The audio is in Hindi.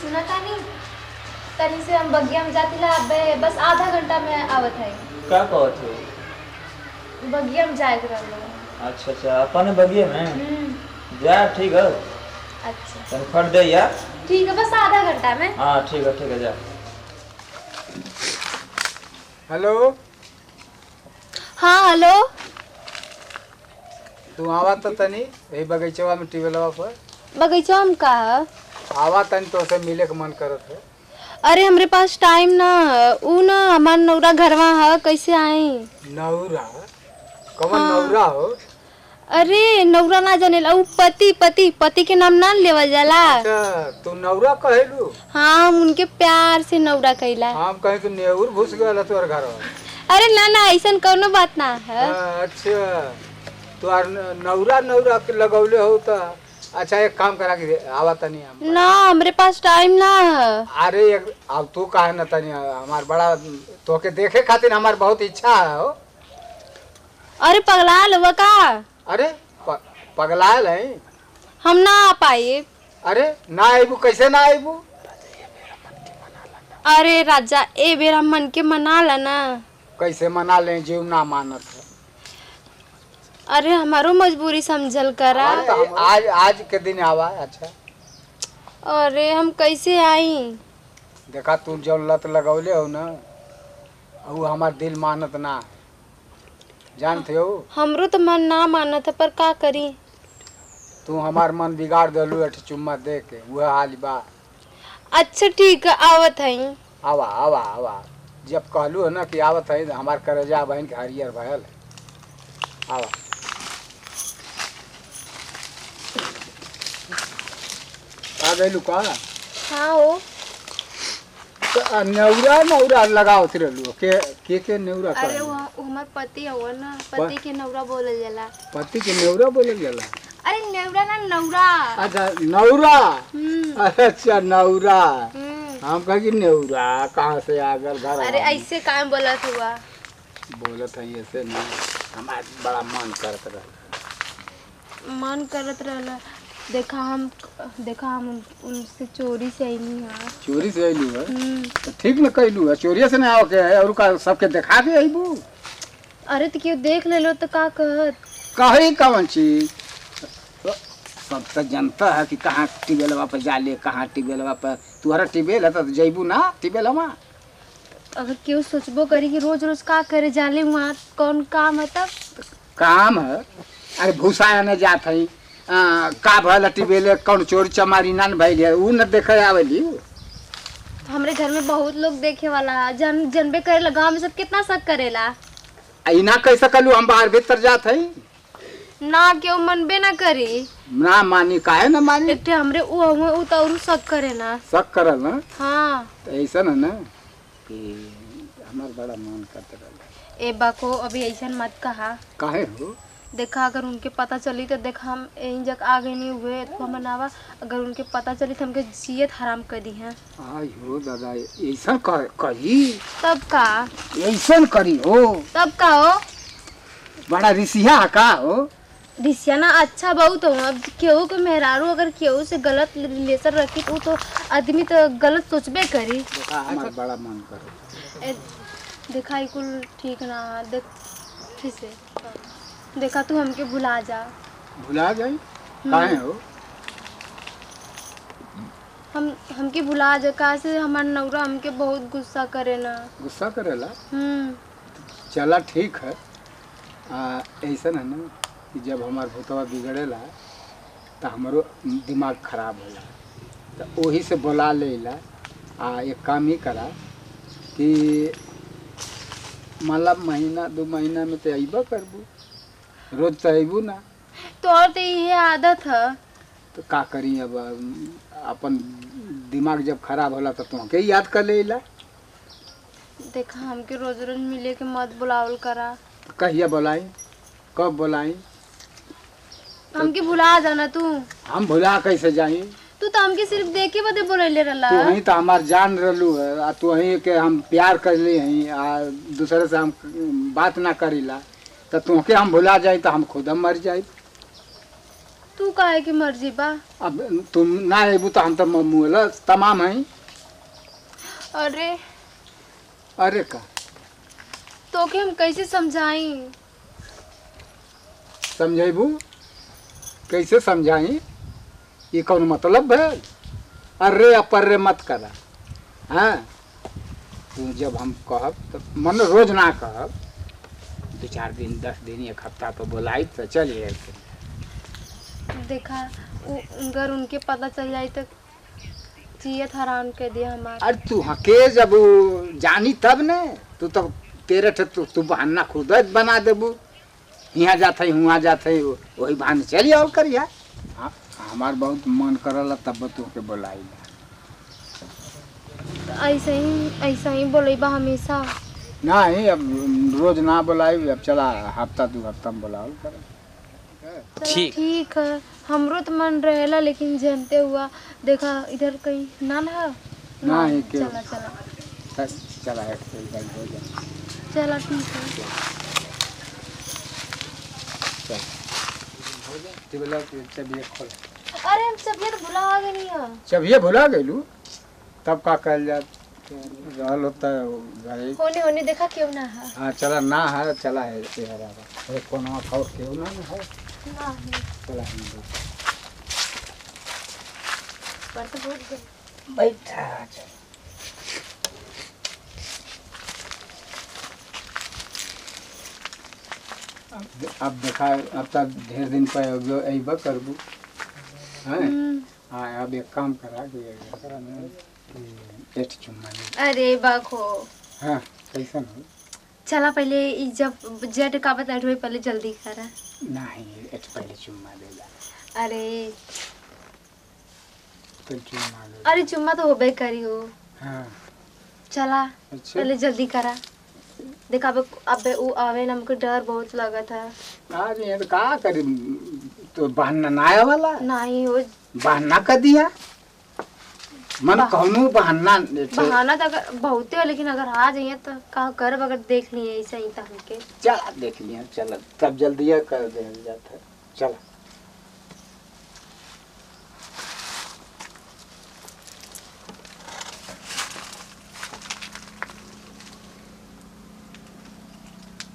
सुना तानी तनी से हम बगिया में जाती ला बस आधा घंटा में आवत है। का कहत हो? बगिया में जाए के रहलो। अच्छा अच्छा अपन बगिए में जा ठीक है। अच्छा तन फट दे यार। ठीक है बस आधा घंटा में। हाँ ठीक है जा। हेलो हाँ हेलो। तू आवा तो तनी यही बगीचवा में टिबेलवा पर बगीचा में का है? आवा तनी तो से मिले के मन करत है। अरे हमरे पास टाइम ना ऊ ना हमार नौरा घरवा है कैसे आई? नौरा कौन नौरा हो? अरे नौरा ना जानेला ऊ पति के नाम ना लेवल जाला। अच्छा तू नौरा कहेलू? हाँ हम उनके प्यार से नौरा कइला। हम कहीं तू नेउर घुस गया तोर घर। अरे ना ऐसा कोनो बात ना है। अच्छा तोर नौरा नौरा के लगौले हो तो अच्छा एक काम करा के आवा तनी हम। ना हमरे पास टाइम ना है। अरे अब तू काहे न तनी हमार बड़ा तोके देखे खातिर हमार बहुत इच्छा है हो। अरे पगला लो का? अरे पगलायल है हम ना आ पाए। अरे ना आइबू कैसे ना आइबू? अरे राजा ए बेर हम मन के मना ला ना। कैसे मना ले जीव ना मानत है। अरे हमारो मजबूरी समझल करा। आज के दिन आवा। अच्छा अरे हम कैसे आई? देखा तू जो लत लगौले हो ना वो हमार दिल मानत ना जानते हो। हमरो तो मन ना मानत है पर का करी। तू हमार मन बिगाड़ दलू अठ चुम्मा दे के वह हाल बा। अच्छा ठीक है आवत है। आवा आवा आवा जब कहलू है ना कि आवत है हमार करेजा बहन के हरियर भयल आवा। आ गइलू का? हाँ हो नेउरा नौरा लगाओ रहलू के नेउरा कर? अरे वो हमार पति हुआ ना पति के नौरा बोलल जाला। पति के नेउरा बोलल जाला? अरे नेवरा ना नौरा। अच्छा नौरा। अच्छा नौरा हम कह कि नेउरा कहाँ से आ गल घर? अरे ऐसे काम बोलत हुआ? बोलत है ऐसे नहीं हमार बड़ा मन करत रहा। मन करत रहला। देखा हम उनसे चोरी से आईनी है। चोरी से आइलू है तो ठीक न कैलू है। चोरी से ना आओ के और का सबके दिखा के आइबू। अरे तो क्यों देख ले लो तो का कहत? कही कौन चीज सब तो जनता है कि कहाँ टिबेलवा पर जाले कहाँ टिबेलवा पर तुहरा टिबेल है तो जैबू ना टिबेलवा। अगर क्यों सोचबो करी कि रोज रोज का करे जाले वहाँ कौन काम है तब? काम है अरे भूसा आने जात है का भल टिबेले कौन चोरी चमारी ना भैल है ऊ न देखे आवेली। हमरे घर में बहुत लोग देखे वाला जनबे करेला गांव में सब कितना शक करेला। इना कैसे कलू हम बाहर भीतर जात है ना क्यों मनबे ना करी ना मानी काहे ना मानी। एक हमरे ऊ तो और शक करे ना। शक करल ना? हाँ तो ऐसा है ना कि हमार बड़ा मन करते रहा। ए बाको अभी ऐसा मत कहा। काहे हो? देखा अगर उनके पता चली तो देखा हम यहीं जग आगे नहीं हुए तो हम बनावा। अगर उनके पता चली तो हमके जियत हराम कर दी है। आई हो दादा ऐसा करी तब का? ऐसा करी हो तब का हो? बड़ा रिसिया का हो? रिसिया ना अच्छा बहुत हो। अब केहू के मेहरारू अगर केहू से गलत रिलेशन रखी तो आदमी तो गलत सोचबे करी। हमार बड़ा मन करे। देखा कुल ठीक ना देख फिर से देखा तू हमके भुला जा। भुला जाई काहे हो? हमके भुला जा का से हमार नौरा हमके बहुत गुस्सा करे ना। गुस्सा करेला? चला ठीक है ऐसा है ना कि जब हमार भूतवा बिगड़ेला तो हमारो दिमाग खराब होला तो वही से बुला लेला। एक काम ही करा कि मतलब महीना 2 महीना में तो अइबा करबू रोज तो अइबू ना। तो और तो ये आदत है तो का करी अब अपन दिमाग जब खराब होला तो तुमके याद कर लेला। देखा हमके रोज रोज मिले के मत बुलावल करा। कहिया बुलाई कब बुलाई? हमके भुला जाना तू। हम भुला कैसे जाई? तू तो हमके सिर्फ देखे बदे बोलैले रहला। तू वही तो हमार जान रहलू है आ तू वही के हम प्यार कर ली हैं आ दूसरे से हम बात ना करीला तो तुमके हम भुला जाई तो हम खुद हम मर जाई। तू काहे की मर्जी बा। अब तुम ना अबू तो हम तो मुला तमाम है। अरे अरे का तो के हम कैसे समझाई। समझेबू कैसे समझाई? ये कौन मतलब है? अरे अपरे मत करा। हाँ तू जब हम कहब तो मन रोज ना कहब, 2-4 दिन 10 दिन 1 हफ्ता तो बोलाई तो चलिए। देखा अगर उनके पता चल जाए तो जियत हराम कर दिया हमारा। अरे तू हके जब जानी तब ने तू तो तेरे थे तू बहाना खुद बना देबू। यहाँ जाते ही वहाँ जाते ही वही बहाने चलिए और करिए। हाँ हमार बहुत मन करला तब तू के बोलाई। ऐसा ही बोलेबा हमेशा। नहीं अब रोज ना बुलाई, अब चला हफ्ता 2 हफ्ता में बुलाओ करे। चला ठीक है, हमरो तो मन रहेला लेकिन जानते हुआ देखा इधर कहीं ना ना नहीं के चला चला चला एक गल हो जा। चला ठीक है। चल हो जा टेबल पे चाबी खोल। अरे हम सब ये तो भुला आ गए नहीं है। चाबी भुला गेलू तब का कहल जा रहल होता है। होने देखा क्यों ना है। हाँ चला ना है चला है अरे कोनो खाओ क्यों ना है ना है चला हम पर तो बहुत बैठा। अब देखा अब तक ढेर दिन पे अबा करबू है। हाँ अब एक काम करा कि एट चुम्मा ले। अरे बाखो हाँ कैसा हो? चला पहले जब जेट का बता पहले जल्दी करा। नहीं एट पहले चुम्मा ले ला। अरे तो चुम्मा ले। अरे चुम्मा तो होबे करी हो। हाँ चला अच्छा पहले जल्दी करा। देखा अब वो आवे ना हमको डर बहुत लगा था। आज ये तो का करी तो बहाना ना आया वाला नहीं हो बहाना कर दिया मन कहूँ बहाना बहाना तो अगर बहुत है लेकिन अगर आ जाइए तो का कर अगर देख लिए ऐसा ही था हमके। चल देख लिया चल तब जल्दी कर दे जाता है चल।